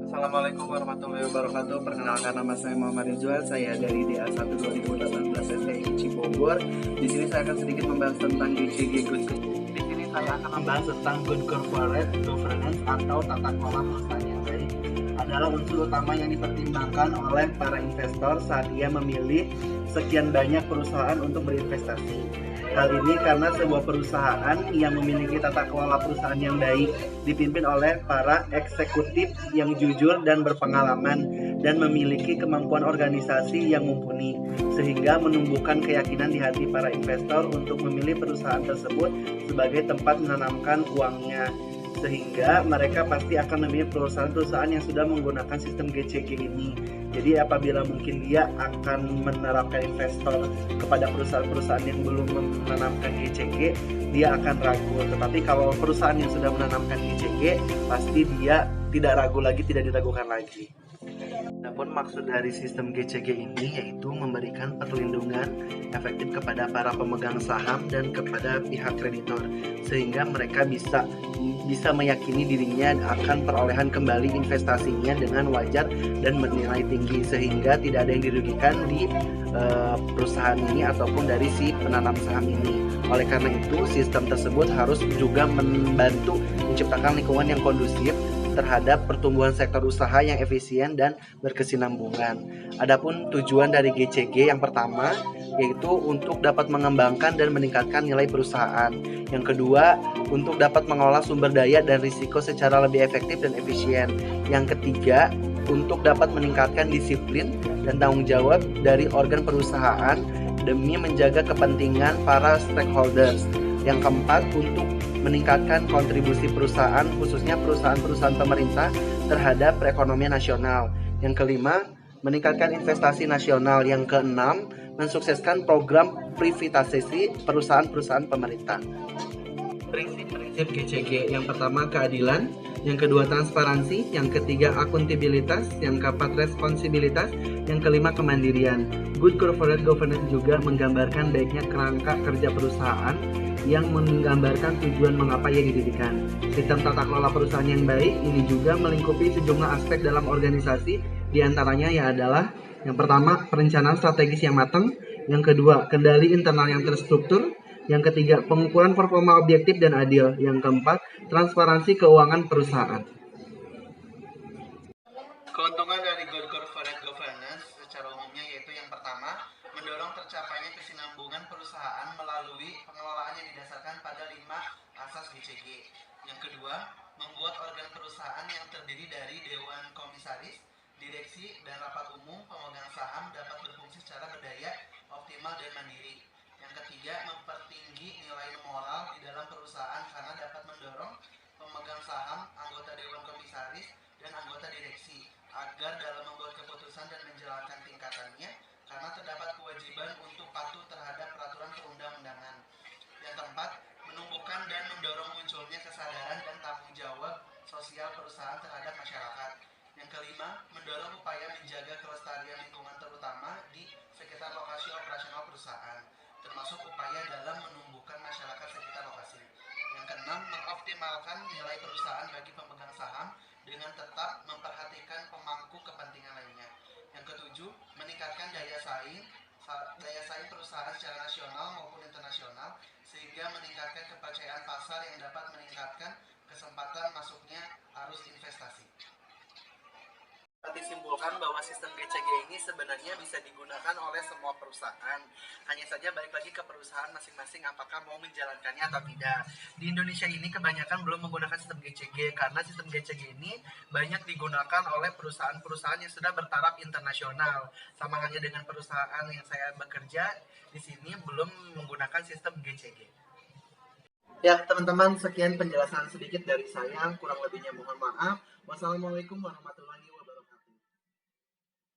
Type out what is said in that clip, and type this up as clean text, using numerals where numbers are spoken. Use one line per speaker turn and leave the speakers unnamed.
Assalamualaikum warahmatullahi wabarakatuh. Perkenalkan, nama saya Muhammad Rizwan. Saya dari DA1 2018 STI Cibogor. Di sini saya akan sedikit membahas tentang GCG Good. Di sini saya akan membahas tentang Good Corporate Governance atau tata kelola perusahaan yang baik. Adalah unsur utama yang dipertimbangkan oleh para investor saat ia memilih sekian banyak perusahaan untuk berinvestasi. Hal ini karena sebuah perusahaan yang memiliki tata kelola perusahaan yang baik dipimpin oleh para eksekutif yang jujur dan berpengalaman dan memiliki kemampuan organisasi yang mumpuni, sehingga menumbuhkan keyakinan di hati para investor untuk memilih perusahaan tersebut sebagai tempat menanamkan uangnya, sehingga mereka pasti akan memilih perusahaan-perusahaan yang sudah menggunakan sistem GCG ini. Jadi apabila mungkin dia akan menerapkan investor kepada perusahaan-perusahaan yang belum menanamkan GCG, dia akan ragu. Tetapi kalau perusahaan yang sudah menanamkan GCG, pasti dia tidak ragu lagi, tidak diragukan lagi. Adapun maksud dari sistem GCG ini yaitu memberikan perlindungan efektif kepada para pemegang saham dan kepada pihak kreditor, sehingga mereka bisa meyakini dirinya akan perolehan kembali investasinya dengan wajar dan bernilai tinggi, sehingga tidak ada yang dirugikan di perusahaan ini ataupun dari si penanam saham ini. Oleh karena itu, sistem tersebut harus juga membantu menciptakan lingkungan yang kondusif terhadap pertumbuhan sektor usaha yang efisien dan berkesinambungan. Adapun tujuan dari GCG yang pertama yaitu untuk dapat mengembangkan dan meningkatkan nilai perusahaan. Yang kedua, untuk dapat mengolah sumber daya dan risiko secara lebih efektif dan efisien. Yang ketiga, untuk dapat meningkatkan disiplin dan tanggung jawab dari organ perusahaan demi menjaga kepentingan para stakeholders. Yang keempat, untuk meningkatkan kontribusi perusahaan, khususnya perusahaan-perusahaan pemerintah terhadap perekonomian nasional. Yang kelima, meningkatkan investasi nasional. Yang keenam, mensukseskan program privatisasi perusahaan-perusahaan pemerintah. Prinsip-prinsip GCG: yang pertama keadilan, yang kedua transparansi, yang ketiga akuntabilitas, yang keempat responsibilitas, yang kelima kemandirian. Good corporate governance juga menggambarkan baiknya kerangka kerja perusahaan yang menggambarkan tujuan mengapa ia didirikan. Sistem tata kelola perusahaan yang baik ini juga melingkupi sejumlah aspek dalam organisasi, diantaranya adalah yang pertama perencanaan strategis yang matang, yang kedua kendali internal yang terstruktur, yang ketiga pengukuran performa objektif dan adil, yang keempat transparansi keuangan perusahaan. Keuntungan dari Good Corporate Governance secara umumnya yaitu yang pertama, mendorong tercapainya kesinambungan perusahaan melalui pengelolaan yang didasarkan pada 5 asas GCG. Yang kedua, membuat organ perusahaan yang terdiri dari dewan komisaris, direksi, dan rapat umum pemegang saham dapat berfungsi secara berdaya, optimal, dan mandiri. Yang ketiga, mempertinggi nilai moral di dalam perusahaan karena dapat mendorong pemegang saham, anggota dewan komisaris, dan anggota direksi agar dalam membuat keputusan dan menjalankan tingkatannya karena terdapat kewajiban untuk patuh terhadap peraturan perundang-undangan. Yang keempat, menumbuhkan dan mendorong munculnya kesadaran dan tanggung jawab sosial perusahaan terhadap masyarakat. Yang kelima, mendorong upaya menjaga kelestarian lingkungan terutama di sekitar lokasi operasional perusahaan, termasuk upaya dalam menumbuhkan masyarakat sekitar lokasi. Yang keenam, mengoptimalkan nilai perusahaan bagi pemegang saham dengan tetap memperhatikan pemangku kepentingan lainnya. Yang ketujuh, meningkatkan daya saing perusahaan secara nasional maupun internasional sehingga meningkatkan kepercayaan pasar yang dapat meningkatkan kesempatan masuknya arus investasi. Disimpulkan bahwa sistem GCG ini sebenarnya bisa digunakan oleh semua perusahaan. Hanya saja balik lagi ke perusahaan masing-masing apakah mau menjalankannya atau tidak. Di Indonesia ini kebanyakan belum menggunakan sistem GCG karena sistem GCG ini banyak digunakan oleh perusahaan-perusahaan yang sudah bertaraf internasional. Sama halnya dengan perusahaan yang saya bekerja di sini belum menggunakan sistem GCG. Ya, teman-teman, sekian penjelasan sedikit dari saya. Kurang lebihnya mohon maaf. Wassalamualaikum warahmatullahi wabarakatuh.